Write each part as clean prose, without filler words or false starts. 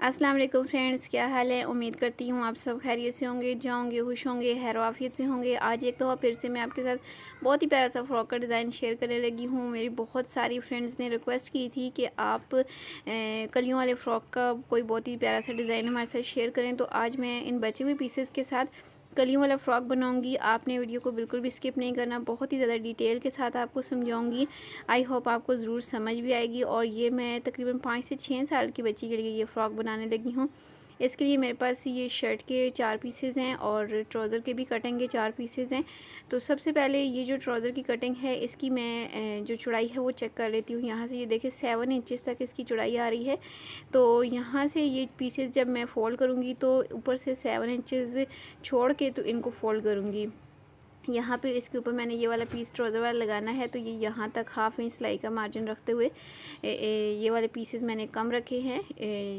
अस्सलाम वालेकुम फ्रेंड्स, क्या हाल है। उम्मीद करती हूँ आप सब खैरियत से होंगे, जाओगे खुश होंगे, खैर आफियत से होंगे। आज एक दफ़ा फिर से मैं आपके साथ बहुत ही प्यारा सा फ्रॉक का डिज़ाइन शेयर करने लगी हूँ। मेरी बहुत सारी फ्रेंड्स ने रिक्वेस्ट की थी कि आप कलियों वाले फ़्रॉक का कोई बहुत ही प्यारा सा डिज़ाइन हमारे साथ शेयर करें, तो आज मैं इन बचे हुए पीसेस के साथ कलियों वाला फ़्रॉक बनाऊंगी। आपने वीडियो को बिल्कुल भी स्किप नहीं करना, बहुत ही ज़्यादा डिटेल के साथ आपको समझाऊंगी। आई होप आपको ज़रूर समझ भी आएगी। और ये मैं तकरीबन 5 से 6 साल की बच्ची के लिए ये फ़्रॉक बनाने लगी हूँ। इसके लिए मेरे पास ये शर्ट के 4 पीसेस हैं और ट्राउज़र के भी कटिंग के 4 पीसेस हैं। तो सबसे पहले ये जो ट्राउज़र की कटिंग है, इसकी मैं जो चौड़ाई है वो चेक कर लेती हूँ। यहाँ से ये देखिए 7 इंचेस तक इसकी चौड़ाई आ रही है। तो यहाँ से ये पीसेस जब मैं फ़ोल्ड करूँगी तो ऊपर से 7 इंचेस छोड़ के तो इनको फ़ोल्ड करूँगी। यहाँ पे इसके ऊपर मैंने ये वाला पीस ट्राउज़र वाला लगाना है, तो ये यहाँ तक हाफ इंच सिलाई का मार्जिन रखते हुए ये वाले पीसेस मैंने कम रखे हैं।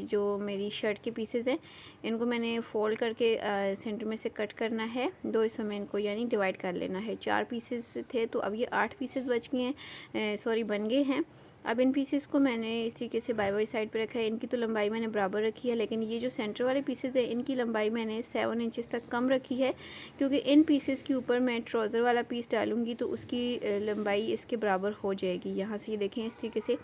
जो मेरी शर्ट के पीसेस हैं इनको मैंने फ़ोल्ड करके सेंटर में से कट करना है। 2 हिस्सों में इनको यानी डिवाइड कर लेना है। 4 पीसेस थे तो अब ये 8 पीसेस बच गए हैं, सॉरी बन गए हैं। अब इन पीसेस को मैंने इस तरीके से बाई बाई साइड पे रखा है। इनकी तो लंबाई मैंने बराबर रखी है, लेकिन ये जो सेंटर वाले पीसेस हैं इनकी लंबाई मैंने 7 इंचेस तक कम रखी है, क्योंकि इन पीसेस के ऊपर मैं ट्राउज़र वाला पीस डालूंगी तो उसकी लंबाई इसके बराबर हो जाएगी। यहाँ से ये देखें इस तरीके से।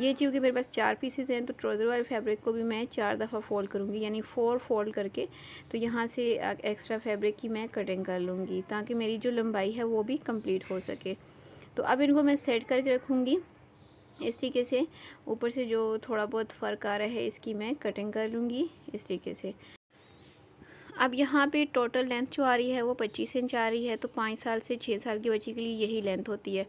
ये क्योंकि मेरे पास 4 पीसेस हैं तो ट्राउज़र वाले फैब्रिक को भी मैं 4 दफ़ा फ़ोल्ड करूँगी, यानी 4 फोल्ड करके। तो यहाँ से एक्स्ट्रा फैब्रिक की मैं कटिंग कर लूँगी ताकि मेरी जो लंबाई है वो भी कंप्लीट हो सके। तो अब इनको मैं सेट करके रखूँगी इस तरीके से। ऊपर से जो थोड़ा बहुत फ़र्क आ रहा है इसकी मैं कटिंग कर लूँगी इस तरीके से। अब यहाँ पे टोटल लेंथ जो आ रही है वो 25 इंच आ रही है, तो 5 साल से 6 साल की बच्ची के लिए यही लेंथ होती है।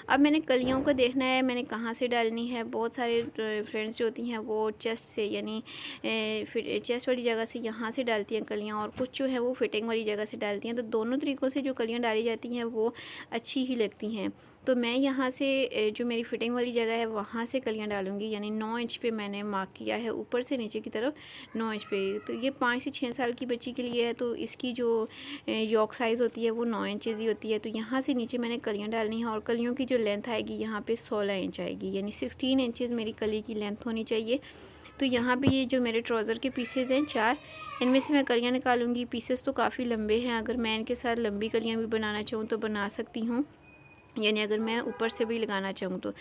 अब मैंने कलियों को देखना है मैंने कहाँ से डालनी है। बहुत सारे फ्रेंड्स जो होती हैं वो चेस्ट से यानी फिर चेस्ट वाली जगह से यहाँ से डालती हैं कलियाँ, और कुछ जो है वो फिटिंग वाली जगह से डालती हैं। तो दोनों तरीक़ों से जो कलियाँ डाली जाती हैं वो अच्छी ही लगती हैं। तो मैं यहाँ से जो मेरी फिटिंग वाली जगह है वहाँ से कलियाँ डालूँगी, यानी 9 इंच पे मैंने मार्क किया है ऊपर से नीचे की तरफ 9 इंच पे। तो ये 5 से 6 साल की बच्ची के लिए है, तो इसकी जो योक साइज़ होती है वो 9 इंचेस ही होती है। तो यहाँ से नीचे मैंने कलियाँ डालनी है और कलियों की जो लेंथ आएगी यहाँ पे 16 इंच आएगी, यानी 16 इंचेस मेरी कली की लेंथ होनी चाहिए। तो यहाँ पे ये जो मेरे ट्राउज़र के पीसेस हैं 4, इनमें से मैं कलियाँ निकालूंगी। पीसेस तो काफ़ी लंबे हैं, अगर मैं इनके साथ लंबी कलियाँ भी बनाना चाहूँ तो बना सकती हूँ, यानी अगर मैं ऊपर से भी लगाना चाहूँ तो।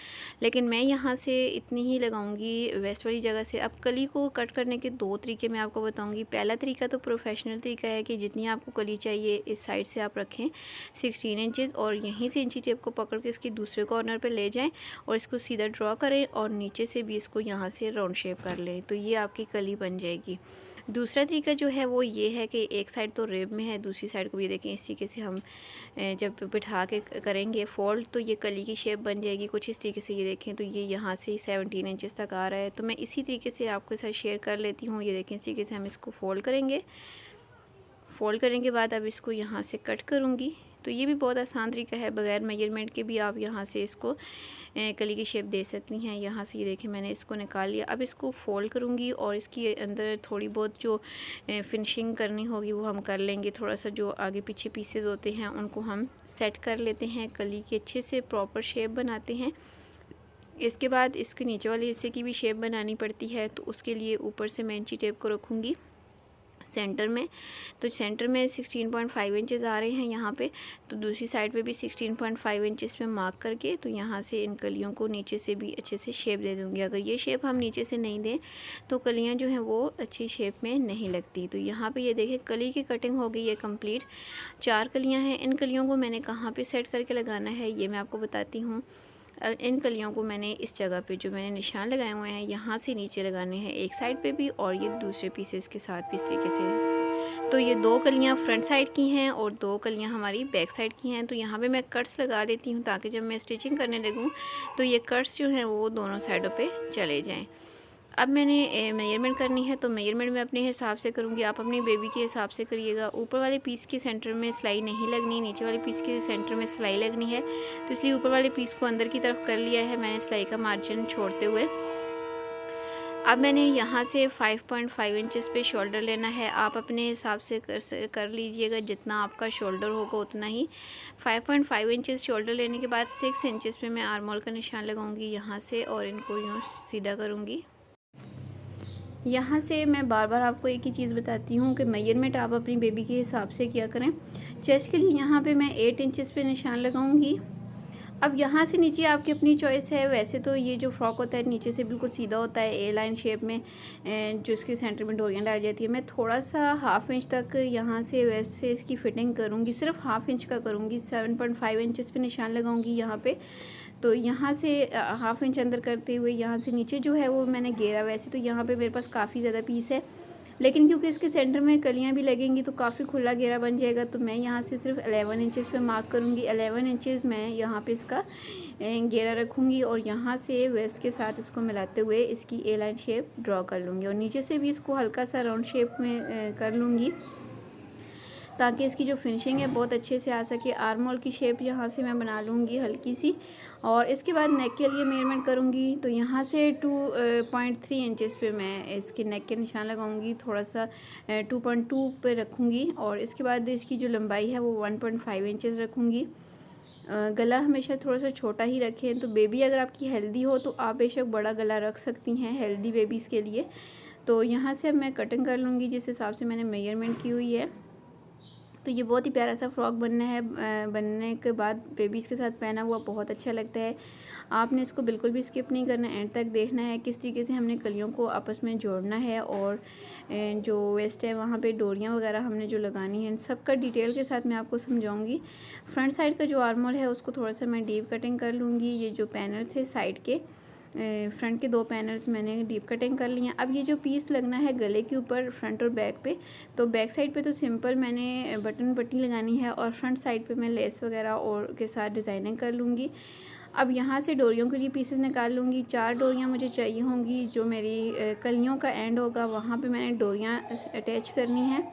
लेकिन मैं यहाँ से इतनी ही लगाऊंगी वेस्ट वाली जगह से। अब कली को कट करने के 2 तरीके मैं आपको बताऊंगी। पहला तरीका तो प्रोफेशनल तरीका है कि जितनी आपको कली चाहिए इस साइड से आप रखें 16 इंचेस, और यहीं से इंची टेप को पकड़ के इसकी दूसरे कॉर्नर पे ले जाएं और इसको सीधा ड्रॉ करें और नीचे से भी इसको यहाँ से राउंड शेप कर लें, तो ये आपकी कली बन जाएगी। दूसरा तरीका जो है वो ये है कि एक साइड तो रेब में है, दूसरी साइड को भी देखें इस तरीके से हम जब बिठा के करेंगे फोल्ड तो ये कली की शेप बन जाएगी कुछ इस तरीके से। ये देखें तो ये यहाँ से 17 इंचेस तक आ रहा है। तो मैं इसी तरीके से आपके साथ शेयर कर लेती हूँ। ये देखें इस तरीके से हम इसको फोल्ड करेंगे। फोल्ड करने के बाद अब इसको यहाँ से कट करूँगी। तो ये भी बहुत आसान तरीका है, बगैर मेजरमेंट के भी आप यहाँ से इसको कली की शेप दे सकती हैं। यहाँ से ये देखें मैंने इसको निकाल लिया। अब इसको फोल्ड करूँगी और इसके अंदर थोड़ी बहुत जो फिनिशिंग करनी होगी वो हम कर लेंगे। थोड़ा सा जो आगे पीछे पीसेस होते हैं उनको हम सेट कर लेते हैं, कली की अच्छे से प्रॉपर शेप बनाते हैं। इसके बाद इसके नीचे वाले हिस्से की भी शेप बनानी पड़ती है, तो उसके लिए ऊपर से मैं इंची टेप को रखूँगी सेंटर में। तो सेंटर में 16.5 इंचेस आ रहे हैं यहाँ पे, तो दूसरी साइड पे भी 16.5 इंचेस में मार्क करके तो यहाँ से इन कलियों को नीचे से भी अच्छे से शेप दे दूँगी। अगर ये शेप हम नीचे से नहीं दें तो कलियाँ जो हैं वो अच्छी शेप में नहीं लगती। तो यहाँ पे ये देखें कली की कटिंग हो गई है कंप्लीट। 4 कलियाँ हैं, इन कलियों को मैंने कहाँ पर सेट करके लगाना है ये मैं आपको बताती हूँ। इन कलियों को मैंने इस जगह पे जो मैंने निशान लगाए हुए हैं यहाँ से नीचे लगाने हैं, एक साइड पे भी और ये दूसरे पीसेस के साथ भी इस तरीके से। तो ये 2 कलियाँ फ्रंट साइड की हैं और 2 कलियाँ हमारी बैक साइड की हैं। तो यहाँ पे मैं कट्स लगा लेती हूँ ताकि जब मैं स्टिचिंग करने लगूँ तो ये कट्स जो हैं वो दोनों साइडों पर चले जाएँ। अब मैंने मेजरमेंट करनी है, तो मेजरमेंट मैं अपने हिसाब से करूँगी, आप अपनी बेबी के हिसाब से करिएगा। ऊपर वाले पीस के सेंटर में सिलाई नहीं लगनी, नीचे वाले पीस के सेंटर में सिलाई लगनी है, तो इसलिए ऊपर वाले पीस को अंदर की तरफ कर लिया है मैंने सिलाई का मार्जिन छोड़ते हुए। अब मैंने यहाँ से 5.5 इंचेस पे शोल्डर लेना है। आप अपने हिसाब से कर लीजिएगा, जितना आपका शोल्डर होगा उतना ही। 5.5 इंचेस शोल्डर लेने के बाद 6 इंचेस पे मैं आर्म होल का निशान लगाऊंगी यहाँ से और इनको यूँ सीधा करूँगी। यहाँ से मैं बार बार आपको एक ही चीज़ बताती हूँ कि मेजरमेंट आप अपनी बेबी के हिसाब से किया करें। चेस्ट के लिए यहाँ पे मैं 8 इंचेस पे निशान लगाऊंगी। अब यहाँ से नीचे आपकी अपनी चॉइस है। वैसे तो ये जो फ्रॉक होता है नीचे से बिल्कुल सीधा होता है ए लाइन शेप में, जो इसके सेंटर में डोरियाँ डाली जाती है। मैं थोड़ा सा हाफ़ इंच तक यहाँ से वेस्ट से इसकी फ़िटिंग करूँगी, सिर्फ हाफ़ इंच का करूँगी। 7.5 इंचेस पे निशान लगाऊँगी यहाँ पे। तो यहाँ से हाफ़ इंच अंदर करते हुए यहाँ से नीचे जो है वो मैंने घेरा। वैसे तो यहाँ पे मेरे पास काफ़ी ज़्यादा पीस है, लेकिन क्योंकि इसके सेंटर में कलियाँ भी लगेंगी तो काफ़ी खुला घेरा बन जाएगा। तो मैं यहाँ से सिर्फ 11 इंचेस पे मार्क करूँगी। 11 इंचेस मैं यहाँ पे इसका घेरा रखूँगी और यहाँ से वेस्ट के साथ इसको मिलाते हुए इसकी ए लाइन शेप ड्रॉ कर लूँगी और नीचे से भी इसको हल्का सा राउंड शेप में कर लूँगी, ताकि इसकी जो फिनिशिंग है बहुत अच्छे से आ सके। आर्म होल की शेप यहाँ से मैं बना लूँगी हल्की सी, और इसके बाद नेक के लिए मेजरमेंट करूँगी। तो यहाँ से 2.3 इंचेस पे मैं इसके नेक के निशान लगाऊँगी, थोड़ा सा 2.2 पे रखूँगी और इसके बाद इसकी जो लंबाई है वो 1.5 इंचेस रखूँगी। गला हमेशा थोड़ा सा छोटा ही रखें। तो बेबी अगर आपकी हेल्दी हो तो आप बेशक बड़ा गला रख सकती हैं हेल्दी बेबीज़ के लिए। तो यहाँ से अब मैं कटिंग कर लूँगी जिस हिसाब से मैंने मेजरमेंट की हुई है। तो ये बहुत ही प्यारा सा फ्रॉक बनना है। बनने के बाद बेबीज़ के साथ पहना हुआ बहुत अच्छा लगता है। आपने इसको बिल्कुल भी स्किप नहीं करना, एंड तक देखना है किस तरीके से हमने कलियों को आपस में जोड़ना है, और जो वेस्ट है वहाँ पे डोरियाँ वगैरह हमने जो लगानी है, इन सब का डिटेल के साथ मैं आपको समझाऊंगी। फ्रंट साइड का जो आर्म होल है उसको थोड़ा सा मैं डीप कटिंग कर लूँगी। ये जो पैनल्स है साइड के, फ्रंट के 2 पैनल्स मैंने डीप कटिंग कर लिए हैं। अब ये जो पीस लगना है गले के ऊपर फ्रंट और बैक पे, तो बैक साइड पे तो सिंपल मैंने बटन पट्टी लगानी है और फ्रंट साइड पे मैं लेस वगैरह और के साथ डिज़ाइनिंग कर लूँगी। अब यहाँ से डोरियों के लिए पीसेस निकाल लूँगी। 4 डोरियाँ मुझे चाहिए होंगी। जो मेरी कलियों का एंड होगा वहाँ पे मैंने डोरियाँ अटैच करनी है।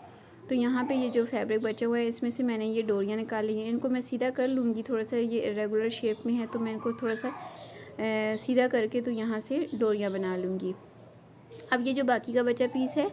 तो यहाँ पे ये जो फैब्रिक बचा हुआ है इसमें से मैंने ये डोरियाँ निकाली हैं। इनको मैं सीधा कर लूँगी, थोड़ा सा ये इरेगुलर शेप में है तो मैं इनको थोड़ा सा सीधा करके तो यहाँ से डोरियाँ बना लूँगी। अब ये जो बाकी का बचा पीस है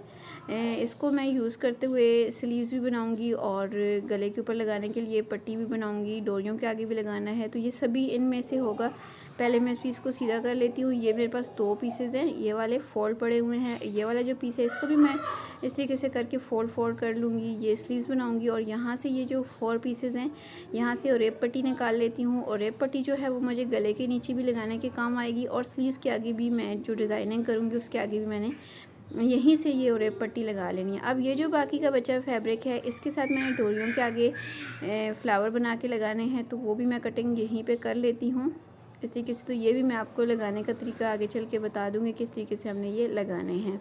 इसको मैं यूज़ करते हुए स्लीव्स भी बनाऊँगी और गले के ऊपर लगाने के लिए पट्टी भी बनाऊँगी, डोरियों के आगे भी लगाना है। तो ये सभी इनमें से होगा। पहले मैं इस पीस को सीधा कर लेती हूँ। ये मेरे पास 2 पीसेस हैं, ये वाले फोल्ड पड़े हुए हैं। ये वाला जो पीस है इसको भी मैं इस तरीके से करके फोल्ड कर लूँगी। ये स्लीव्स बनाऊँगी और यहाँ से ये जो 4 पीसेस हैं यहाँ से ओरेप पट्टी निकाल लेती हूँ। ओरेप पट्टी जो है वो मुझे गले के नीचे भी लगाने के काम आएगी और स्लीव्स के आगे भी मैं जो डिज़ाइनिंग करूँगी उसके आगे भी मैंने यहीं से ये ओरेप पट्टी लगा लेनी है। अब ये जो बाकी का बचा फैब्रिक है इसके साथ मैंने डोरियों के आगे फ्लावर बना के लगाने हैं, तो वो भी मैं कटिंग यहीं पे कर लेती हूँ इस तरीके से। तो ये भी मैं आपको लगाने का तरीका आगे चल के बता दूँगी किस तरीके से हमने ये लगाने हैं।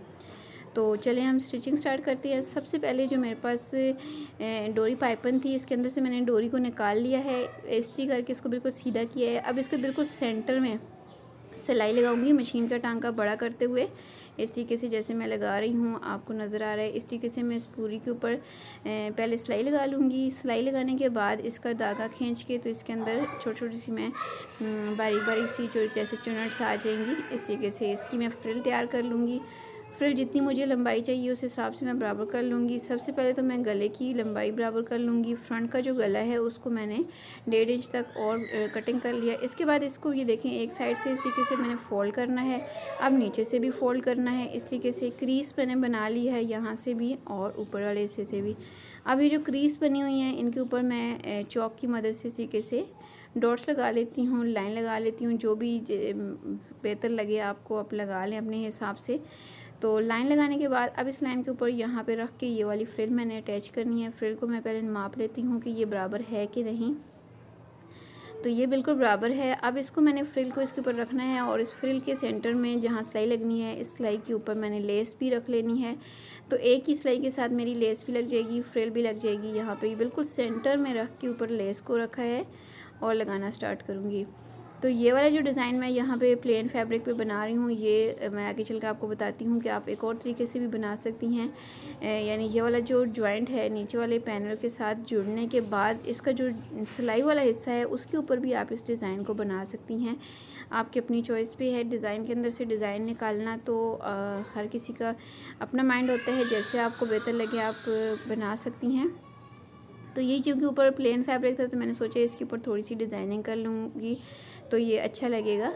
तो चलें हम स्टिचिंग स्टार्ट करते हैं। सबसे पहले जो मेरे पास डोरी पाइपन थी इसके अंदर से मैंने डोरी को निकाल लिया है, इस्त्री करके इसको बिल्कुल सीधा किया है। अब इसको बिल्कुल सेंटर में सिलाई लगाऊंगी मशीन का टांका बड़ा करते हुए, इस तरीके से जैसे मैं लगा रही हूँ आपको नज़र आ रहा है। इस तरीके से मैं इस पूरी के ऊपर पहले सिलाई लगा लूँगी। सिलाई लगाने के बाद इसका धागा खींच के तो इसके अंदर छोटी छोटी सी मैं बारीक बारीक सी जो जैसे चुनट्स आ जाएंगी इस तरीके से इसकी मैं फ्रिल तैयार कर लूँगी। फ्रिल जितनी मुझे लंबाई चाहिए उस हिसाब से मैं बराबर कर लूँगी। सबसे पहले तो मैं गले की लंबाई बराबर कर लूँगी। फ्रंट का जो गला है उसको मैंने 1.5 इंच तक और कटिंग कर लिया। इसके बाद इसको ये देखें एक साइड से इस तरीके से मैंने फ़ोल्ड करना है, अब नीचे से भी फ़ोल्ड करना है। इस तरीके से क्रीज मैंने बना ली है यहाँ से भी और ऊपर वाले हिस्से से भी। अब ये जो क्रीज बनी हुई हैं इनके ऊपर मैं चॉक की मदद से इस तरीके से डॉट्स लगा लेती हूँ, लाइन लगा लेती हूँ। जो भी बेहतर लगे आपको आप लगा लें अपने हिसाब से। तो लाइन लगाने के बाद अब इस लाइन के ऊपर यहाँ पे रख के ये वाली फ्रिल मैंने अटैच करनी है। फ्रिल को मैं पहले माप लेती हूँ कि ये बराबर है कि नहीं। तो ये बिल्कुल बराबर है। अब इसको मैंने फ्रिल को इसके ऊपर रखना है और इस फ्रिल के सेंटर में जहाँ सिलाई लगनी है इस सिलाई के ऊपर मैंने लेस भी रख लेनी है। तो एक ही सिलाई के साथ मेरी लेस भी लग जाएगी, फ्रिल भी लग जाएगी। यहाँ पे बिल्कुल सेंटर में रख के ऊपर लेस को रखा है और लगाना स्टार्ट करूँगी। तो ये वाला जो डिज़ाइन मैं यहाँ पे प्लेन फैब्रिक पे बना रही हूँ ये मैं आगे चल के आपको बताती हूँ कि आप एक और तरीके से भी बना सकती हैं। यानी ये वाला जो जॉइंट है नीचे वाले पैनल के साथ जुड़ने के बाद इसका जो सिलाई वाला हिस्सा है उसके ऊपर भी आप इस डिज़ाइन को बना सकती हैं। आपकी अपनी चॉइस पे है डिज़ाइन के अंदर से डिज़ाइन निकालना। तो हर किसी का अपना माइंड होता है, जैसे आपको बेहतर लगे आप बना सकती हैं। तो ये क्योंकि ऊपर प्लेन फैब्रिक था तो मैंने सोचा इसके ऊपर थोड़ी सी डिज़ाइनिंग कर लूँगी तो ये अच्छा लगेगा।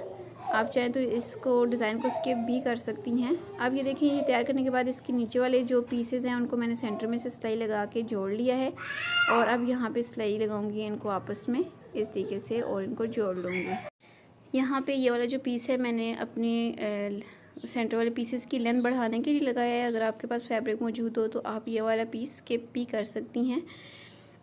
आप चाहें तो इसको डिज़ाइन को स्किप भी कर सकती हैं। अब ये देखिए, ये तैयार करने के बाद इसके नीचे वाले जो पीसेज़ हैं उनको मैंने सेंटर में से सिलाई लगा के जोड़ लिया है और अब यहाँ पे सिलाई लगाऊंगी इनको आपस में इस तरीके से और इनको जोड़ लूँगी। यहाँ पे ये वाला जो पीस है मैंने अपनी सेंटर वाले पीसेस की लेंथ बढ़ाने के लिए लगाया है। अगर आपके पास फैब्रिक मौजूद हो तो आप ये वाला पीस स्किप भी कर सकती हैं।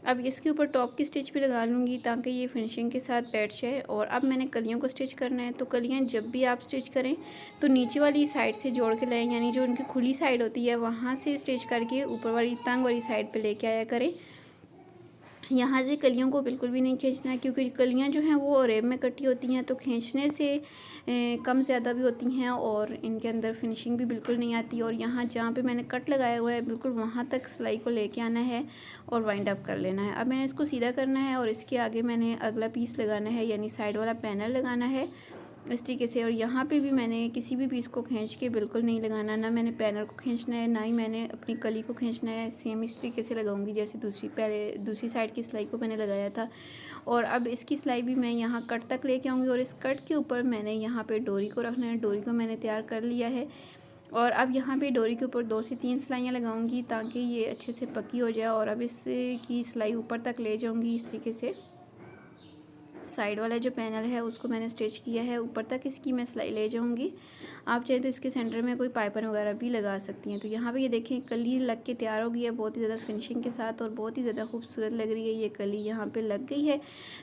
अब इसके ऊपर टॉप की स्टिच भी लगा लूँगी ताकि ये फिनिशिंग के साथ बैठ जाए। और अब मैंने कलियों को स्टिच करना है, तो कलियाँ जब भी आप स्टिच करें तो नीचे वाली साइड से जोड़ के लाएँ, यानी जो उनकी खुली साइड होती है वहाँ से स्टिच करके ऊपर वाली तंग वाली साइड पे लेके आया करें। यहाँ से कलियों को बिल्कुल भी नहीं खींचना है, क्योंकि कलियाँ जो हैं वो रेब में कटी होती हैं, तो खींचने से कम ज़्यादा भी होती हैं और इनके अंदर फिनिशिंग भी बिल्कुल नहीं आती। और यहाँ जहाँ पे मैंने कट लगाया हुआ है बिल्कुल वहाँ तक सिलाई को लेके आना है और वाइंड अप कर लेना है। अब मैंने इसको सीधा करना है और इसके आगे मैंने अगला पीस लगाना है, यानी साइड वाला पैनल लगाना है इस तरीके से। और यहाँ पे भी मैंने किसी भी पीस को खींच के बिल्कुल नहीं लगाना, ना मैंने पैनल को खींचना है, ना ही मैंने अपनी कली को खींचना है। सेम इस तरीके से लगाऊंगी जैसे दूसरी साइड की सिलाई को मैंने लगाया था। और अब इसकी सिलाई भी मैं यहाँ कट तक लेके आऊँगी और इस कट के ऊपर मैंने यहाँ पे डोरी को रखना है। डोरी को मैंने तैयार कर लिया है और अब यहाँ पे डोरी के ऊपर 2 से 3 सिलाइयाँ लगाऊंगी ताकि ये अच्छे से पक्की हो जाए। और अब इसकी सिलाई ऊपर तक ले जाऊँगी इस तरीके से। साइड वाला जो पैनल है उसको मैंने स्टिच किया है, ऊपर तक इसकी मैं सिलाई ले जाऊंगी। आप चाहें तो इसके सेंटर में कोई पाइपिंग वगैरह भी लगा सकती हैं। तो यहाँ पे ये देखें कली लग के तैयार हो गई है बहुत ही ज़्यादा फिनिशिंग के साथ और बहुत ही ज़्यादा खूबसूरत लग रही है। ये कली यहाँ पे लग गई है।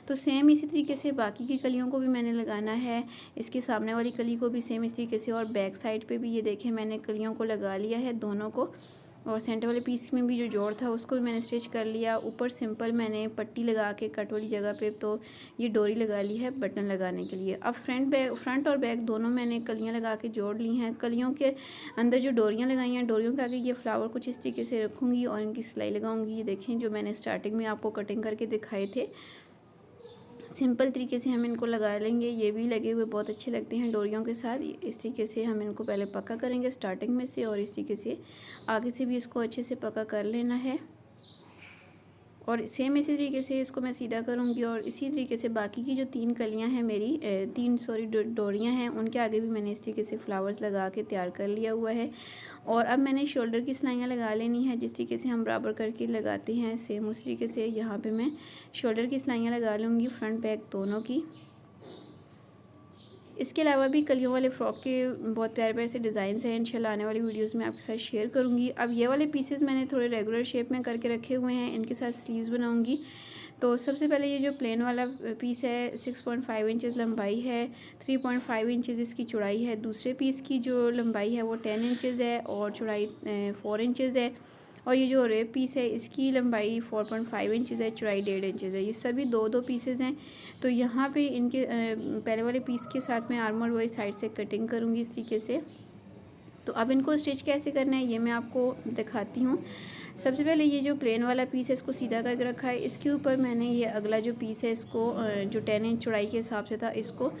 तो सेम इसी तरीके से बाकी की कलियों को भी मैंने लगाना है, इसके सामने वाली कली को भी सेम इस तरीके से। और बैक साइड पर भी ये देखें मैंने कलियों को लगा लिया है दोनों को, और सेंटर वाले पीस में भी जो जोड़ था उसको भी मैंने स्टिच कर लिया। ऊपर सिंपल मैंने पट्टी लगा के कट वाली जगह पे तो ये डोरी लगा ली है बटन लगाने के लिए। अब फ्रंट और बैक दोनों मैंने कलियां लगा के जोड़ ली हैं। कलियों के अंदर जो डोरियां लगाई हैं, डोरियों के आगे ये फ्लावर कुछ इस तरीके से रखूँगी और इनकी सिलाई लगाऊँगी। ये देखें जो मैंने स्टार्टिंग में आपको कटिंग करके दिखाए थे, सिंपल तरीके से हम इनको लगा लेंगे। ये भी लगे हुए बहुत अच्छे लगते हैं डोरियों के साथ। इस तरीके से हम इनको पहले पक्का करेंगे स्टार्टिंग में से और इस तरीके से आगे से भी इसको अच्छे से पक्का कर लेना है। और सेम इसी तरीके से इसको मैं सीधा करूँगी और इसी तरीके से बाकी की जो 3 कलियाँ हैं मेरी 3 डोरियाँ हैं उनके आगे भी मैंने इस तरीके से फ्लावर्स लगा के तैयार कर लिया हुआ है। और अब मैंने शोल्डर की सिलाइयाँ लगा लेनी है, जिस तरीके से हम बराबर करके लगाते हैं सेम उस तरीके से यहाँ पे मैं शोल्डर की सिलाइयाँ लगा लूँगी, फ्रंट बैक दोनों की। इसके अलावा भी कलियों वाले फ्रॉक के बहुत प्यारे प्यारे से डिज़ाइंस हैं, इंशाल्लाह आने वाली वीडियोस में आपके साथ शेयर करूँगी। अब ये वाले पीसेस मैंने थोड़े रेगुलर शेप में करके रखे हुए हैं, इनके साथ स्लीव्स बनाऊँगी। तो सबसे पहले ये जो प्लेन वाला पीस है 6.5 इंचज़ लंबाई है, 3.5 इंचज़ इसकी चौड़ाई है। दूसरे पीस की जो लंबाई है वो 10 इंचज़ है और चौड़ाई 4 इंचज़ है। और ये जो रेप पीस है इसकी लंबाई 4.5 इंचज़ है, चौड़ाई 1.5 इंचज़ है। ये सभी दो पीसेस हैं। तो यहाँ पे इनके पहले वाले पीस के साथ मैं आर्म होल वाली साइड से कटिंग करूँगी इस तरीके से। तो अब इनको स्टिच कैसे करना है ये मैं आपको दिखाती हूँ। सबसे पहले ये जो प्लेन वाला पीस है इसको सीधा करके रखा है, इसके ऊपर मैंने ये अगला जो पीस है इसको जो 10 इंच चौड़ाई के हिसाब से था इसको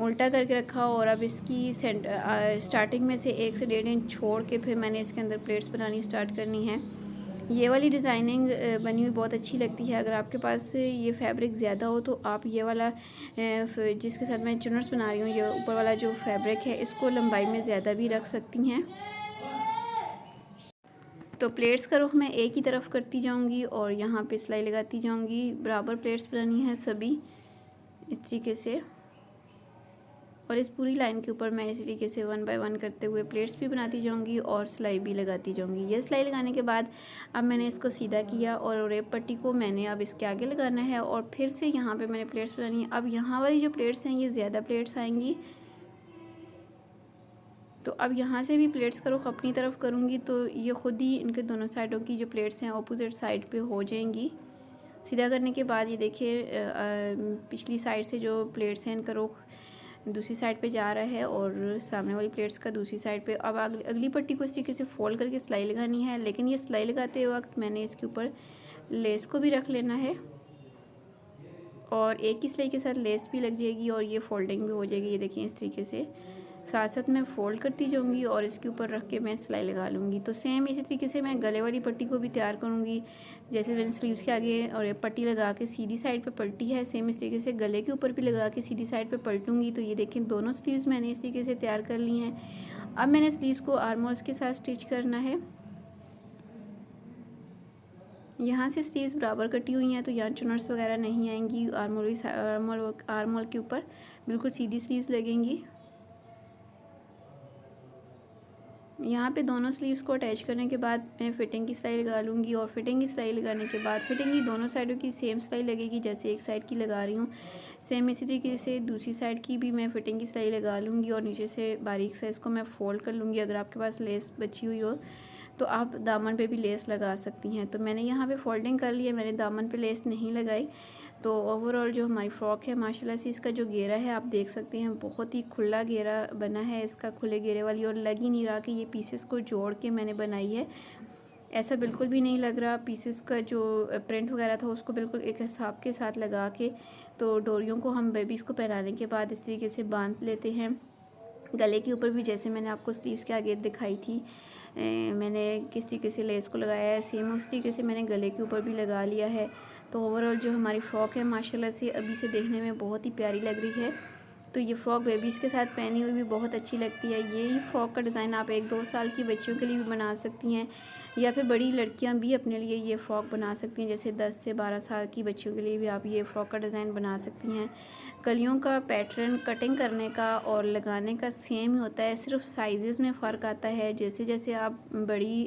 उल्टा करके रखा। और अब इसकी स्टार्टिंग में से 1 से 1.5 इंच छोड़ के फिर मैंने इसके अंदर प्लेट्स बनानी स्टार्ट करनी है। ये वाली डिज़ाइनिंग बनी हुई बहुत अच्छी लगती है। अगर आपके पास ये फैब्रिक ज़्यादा हो तो आप ये वाला जिसके साथ मैं चुनर्स बना रही हूँ, ये ऊपर वाला जो फैब्रिक है इसको लंबाई में ज़्यादा भी रख सकती हैं। तो प्लेट्स का रुख मैं एक ही तरफ करती जाऊंगी और यहाँ पे सिलाई लगाती जाऊंगी। बराबर प्लेट्स बनानी है सभी इस तरीके से, और इस पूरी लाइन के ऊपर मैं इस तरीके से 1 बाय 1 करते हुए प्लेट्स भी बनाती जाऊंगी और सिलाई भी लगाती जाऊंगी। ये सिलाई लगाने के बाद अब मैंने इसको सीधा किया और रेप पट्टी को मैंने अब इसके आगे लगाना है और फिर से यहाँ पे मैंने प्लेट्स बनानी है। अब यहाँ वाली जो प्लेट्स हैं ये ज़्यादा प्लेट्स आएंगी, तो अब यहाँ से भी प्लेट्स का रुख अपनी तरफ करूँगी तो ये ख़ुद ही इनके दोनों साइडों की जो प्लेट्स हैं अपोजिट साइड पे हो जाएंगी। सीधा करने के बाद ये देखिए पिछली साइड से जो प्लेट्स हैं इनका रुख दूसरी साइड पे जा रहा है और सामने वाली प्लेट्स का दूसरी साइड पे। अब अगली पट्टी को इस तरीके से फोल्ड करके सिलाई लगानी है, लेकिन ये सिलाई लगाते वक्त मैंने इसके ऊपर लेस को भी रख लेना है और एक ही सिलाई के साथ लेस भी लग जाएगी और ये फोल्डिंग भी हो जाएगी। ये देखिए इस तरीके से साथ साथ मैं फ़ोल्ड करती जाऊँगी और इसके ऊपर रख के मैं सिलाई लगा लूँगी। तो सेम इसी तरीके से मैं गले वाली पट्टी को भी तैयार करूँगी। जैसे मैंने स्लीव्स के आगे और पट्टी लगा के सीधी साइड पे पलटी है, सेम इस तरीके से गले के ऊपर भी लगा के सीधी साइड पे पलटूँगी। तो ये देखें दोनों स्लीव्स मैंने इस तरीके से तैयार कर ली हैं। अब मैंने स्लीव्स को आर्म होल्स के साथ स्टिच करना है। यहाँ से स्लीव्स बराबर कटी हुई हैं तो यहाँ चुनर्स वगैरह नहीं आएंगी। आर्म होल के ऊपर बिल्कुल सीधी स्लीव्स लगेंगी। यहाँ पे दोनों स्लीव्स को अटैच करने के बाद मैं फिटिंग की सिलाई लगा लूँगी और फिटिंग की सिलाई लगाने के बाद फिटिंग की दोनों साइडों की सेम सिलाई लगेगी। जैसे एक साइड की लगा रही हूँ सेम इसी तरीके से दूसरी साइड की भी मैं फिटिंग की सिलाई लगा लूँगी और नीचे से बारीक से इसको मैं फ़ोल्ड कर लूँगी। अगर आपके पास लेस बची हुई हो तो आप दामन पे भी लेस लगा सकती हैं। तो मैंने यहाँ पे फोल्डिंग कर ली है, मैंने दामन पे लेस नहीं लगाई। तो ओवरऑल जो हमारी फ़्रॉक है माशाल्लाह से इसका जो घेरा है आप देख सकते हैं बहुत ही खुला घेरा बना है इसका, खुले घेरे वाली, और लग ही नहीं रहा कि ये पीसेस को जोड़ के मैंने बनाई है। ऐसा बिल्कुल भी नहीं लग रहा। पीसेस का जो प्रिंट वगैरह था उसको बिल्कुल एक हिसाब के साथ लगा के तो डोरियों को हम बेबीज़ को पहनाने के बाद इस तरीके से बांध लेते हैं। गले के ऊपर भी जैसे मैंने आपको स्लीव्स के आगे दिखाई थी मैंने किस तरीके से लेस को लगाया है, सेम उस तरीके से मैंने गले के ऊपर भी लगा लिया है। तो ओवरऑल जो हमारी फ़्रॉक है माशाल्लाह से अभी से देखने में बहुत ही प्यारी लग रही है। तो ये फ़्रॉक बेबीज़ के साथ पहनी हुई भी बहुत अच्छी लगती है। यही फ़्रॉक का डिज़ाइन आप 1-2 साल की बच्चियों के लिए भी बना सकती हैं या फिर बड़ी लड़कियां भी अपने लिए ये फ़्रॉक बना सकती हैं। जैसे 10 से 12 साल की बच्चियों के लिए भी आप ये फ़्रॉक का डिज़ाइन बना सकती हैं। कलियों का पैटर्न कटिंग करने का और लगाने का सेम ही होता है, सिर्फ साइज़ में फ़र्क आता है। जैसे जैसे आप बड़ी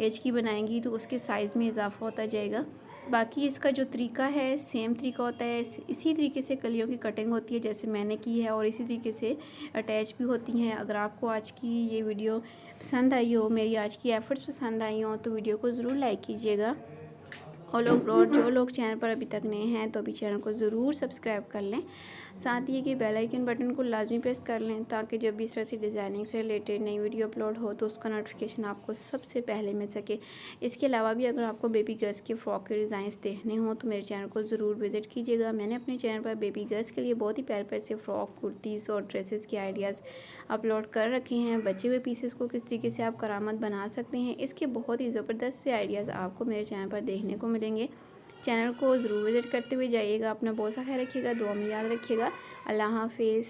एज की बनाएंगी तो उसके साइज़ में इजाफा होता जाएगा। बाकी इसका जो तरीका है सेम तरीका होता है। इसी तरीके से कलियों की कटिंग होती है जैसे मैंने की है और इसी तरीके से अटैच भी होती हैं। अगर आपको आज की ये वीडियो पसंद आई हो, मेरी आज की एफ़र्ट्स पसंद आई हो, तो वीडियो को ज़रूर लाइक कीजिएगा। और जो लोग चैनल पर अभी तक नए हैं तो अभी चैनल को ज़रूर सब्सक्राइब कर लें। साथ ही कि बेल आइकन बटन को लाजमी प्रेस कर लें ताकि जब भी इस तरह से डिज़ाइनिंग से रिलेटेड नई वीडियो अपलोड हो तो उसका नोटिफिकेशन आपको सबसे पहले मिल सके। इसके अलावा भी अगर आपको बेबी गर्ल्स के फ़्रॉक के डिज़ाइंस देखने हों तो मेरे चैनल को ज़रूर विज़िट कीजिएगा। मैंने अपने चैनल पर बेबी गर्ल्स के लिए बहुत ही प्यारे प्यारे से फ़्रॉक, कुर्तीज़ और ड्रेसेस के आइडियाज़ अपलोड कर रखे हैं। बचे हुए पीसेस को किस तरीके से आप करामत बना सकते हैं, इसके बहुत ही ज़बरदस्त से आइडियाज़ आपको मेरे चैनल पर देखने को मिलेंगे। चैनल को ज़रूर विज़िट करते हुए जाइएगा। अपना बहुत सा ख्याल रखिएगा, दुआ में याद रखिएगा। अल्लाह हाफ़िज़।